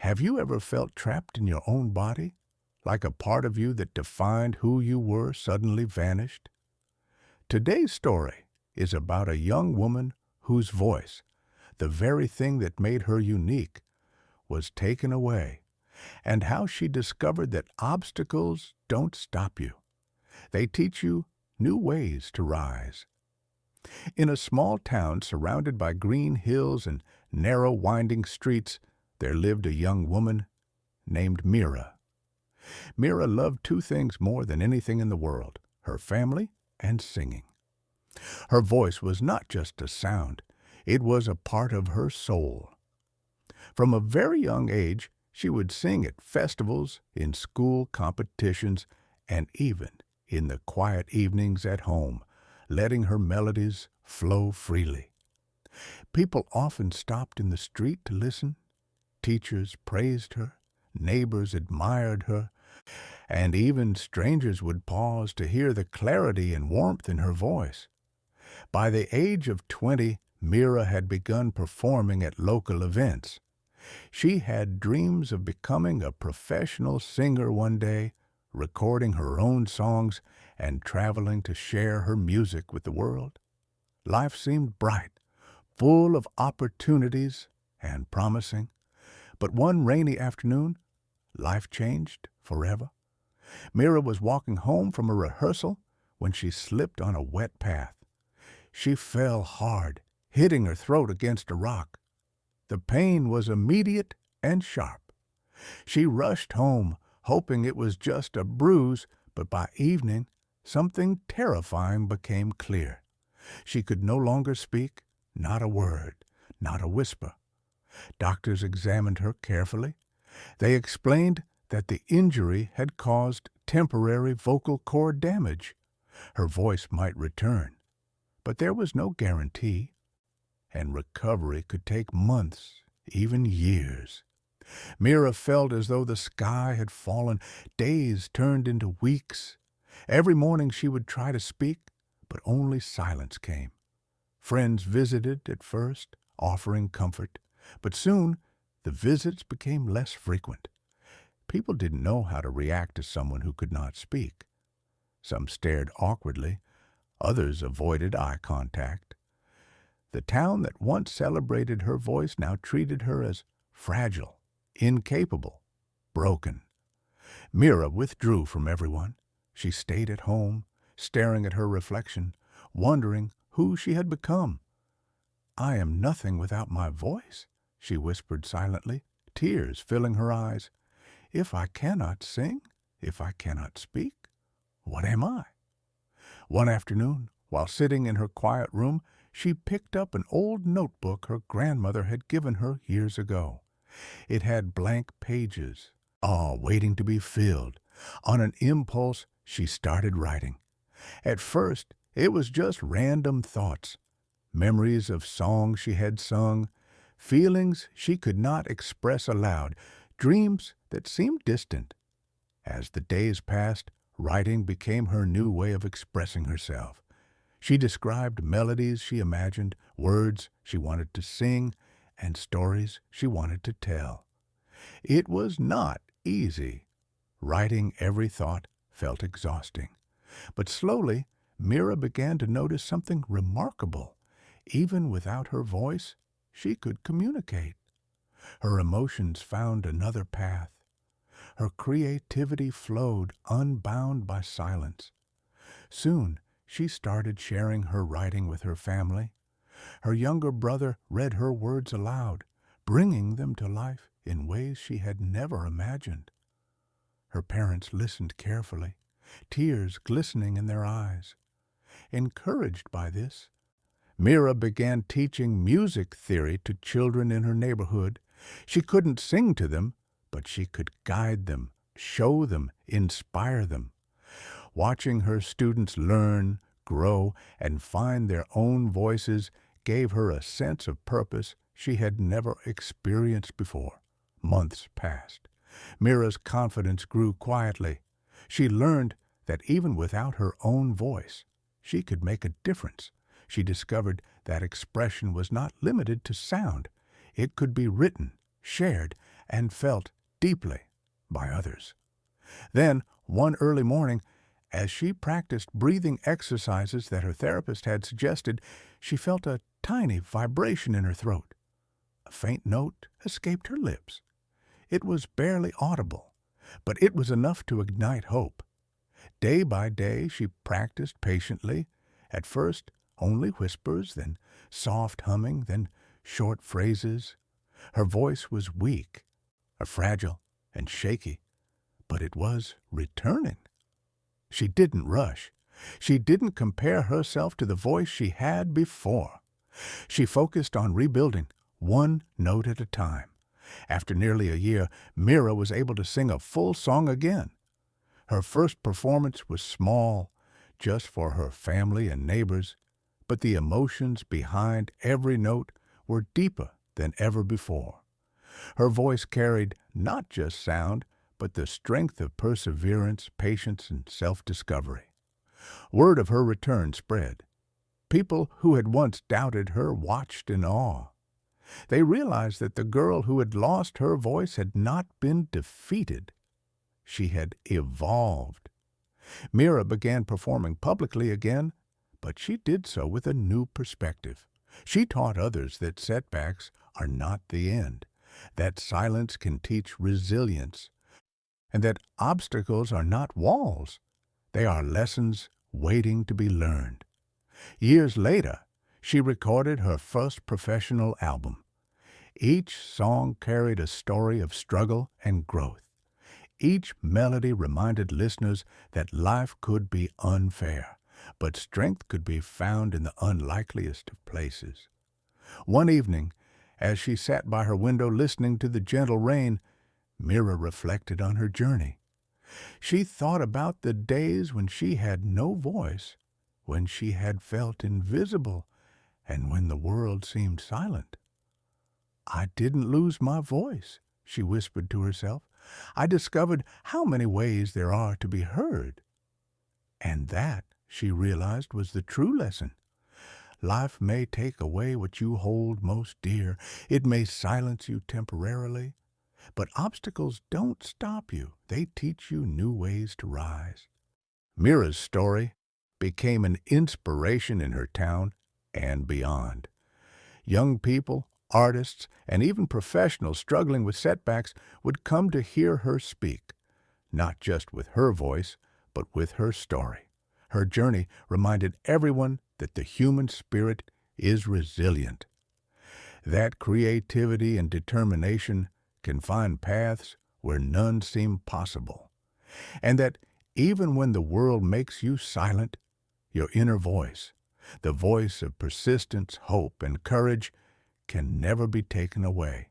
Have you ever felt trapped in your own body, like a part of you that defined who you were suddenly vanished? Today's story is about a young woman whose voice, the very thing that made her unique, was taken away, and how she discovered that obstacles don't stop you. They teach you new ways to rise. In a small town surrounded by green hills and narrow winding streets, there lived a young woman named Meera. Meera loved two things more than anything in the world: her family and singing. Her voice was not just a sound, it was a part of her soul. From a very young age, she would sing at festivals, in school competitions, and even in the quiet evenings at home, letting her melodies flow freely. People often stopped in the street to listen. Teachers praised her, neighbors admired her, and even strangers would pause to hear the clarity and warmth in her voice. By the age of 20, Meera had begun performing at local events. She had dreams of becoming a professional singer one day, recording her own songs and traveling to share her music with the world. Life seemed bright, full of opportunities and promising. But one rainy afternoon, life changed forever. Meera was walking home from a rehearsal when she slipped on a wet path. She fell hard, hitting her throat against a rock. The pain was immediate and sharp. She rushed home, hoping it was just a bruise, but by evening, something terrifying became clear. She could no longer speak, not a word, not a whisper. Doctors examined her carefully. They explained that the injury had caused temporary vocal cord damage. Her voice might return, but there was no guarantee, and recovery could take months, even years. Meera felt as though the sky had fallen. Days turned into weeks. Every morning she would try to speak, but only silence came. Friends visited at first, offering comfort, but soon the visits became less frequent. People didn't know how to react to someone who could not speak. Some stared awkwardly, others avoided eye contact. The town that once celebrated her voice now treated her as fragile, incapable, broken. Meera withdrew from everyone. She stayed at home, staring at her reflection, wondering who she had become. "I am nothing without my voice," she whispered silently, tears filling her eyes. "If I cannot sing, if I cannot speak, what am I?" One afternoon, while sitting in her quiet room, she picked up an old notebook her grandmother had given her years ago. It had blank pages, all waiting to be filled. On an impulse, she started writing. At first, it was just random thoughts, memories of songs she had sung, feelings she could not express aloud, dreams that seemed distant. As the days passed, writing became her new way of expressing herself. She described melodies she imagined, words she wanted to sing, and stories she wanted to tell. It was not easy. Writing every thought felt exhausting. But slowly, Meera began to notice something remarkable. Even without her voice, she could communicate. Her emotions found another path. Her creativity flowed unbound by silence. Soon, she started sharing her writing with her family. Her younger brother read her words aloud, bringing them to life in ways she had never imagined. Her parents listened carefully, tears glistening in their eyes. Encouraged by this, Meera began teaching music theory to children in her neighborhood. She couldn't sing to them, but she could guide them, show them, inspire them. Watching her students learn, grow, and find their own voices gave her a sense of purpose she had never experienced before. Months passed. Meera's confidence grew quietly. She learned that even without her own voice, she could make a difference. She discovered that expression was not limited to sound. It could be written, shared, and felt deeply by others. Then, one early morning, as she practiced breathing exercises that her therapist had suggested, she felt a tiny vibration in her throat. A faint note escaped her lips. It was barely audible, but it was enough to ignite hope. Day by day she practiced patiently, at first only whispers, then soft humming, then short phrases. Her voice was weak, fragile, and shaky, but it was returning. She didn't rush. She didn't compare herself to the voice she had before. She focused on rebuilding, one note at a time. After nearly a year, Meera was able to sing a full song again. Her first performance was small, just for her family and neighbors, but the emotions behind every note were deeper than ever before. Her voice carried not just sound, but the strength of perseverance, patience, and self-discovery. Word of her return spread. People who had once doubted her watched in awe. They realized that the girl who had lost her voice had not been defeated. She had evolved. Meera began performing publicly again, but she did so with a new perspective. She taught others that setbacks are not the end, that silence can teach resilience, and that obstacles are not walls. They are lessons waiting to be learned. Years later, she recorded her first professional album. Each song carried a story of struggle and growth. Each melody reminded listeners that life could be unfair, but strength could be found in the unlikeliest of places. One evening, as she sat by her window listening to the gentle rain, Meera reflected on her journey. She thought about the days when she had no voice, when she had felt invisible, and when the world seemed silent. "I didn't lose my voice," she whispered to herself. "I discovered how many ways there are to be heard." And that, she realized, was the true lesson. Life may take away what you hold most dear. It may silence you temporarily. But obstacles don't stop you. They teach you new ways to rise. Meera's story became an inspiration in her town and beyond. Young people, artists, and even professionals struggling with setbacks would come to hear her speak, not just with her voice, but with her story. Her journey reminded everyone that the human spirit is resilient, that creativity and determination can find paths where none seem possible, and that even when the world makes you silent, your inner voice, the voice of persistence, hope, and courage, can never be taken away.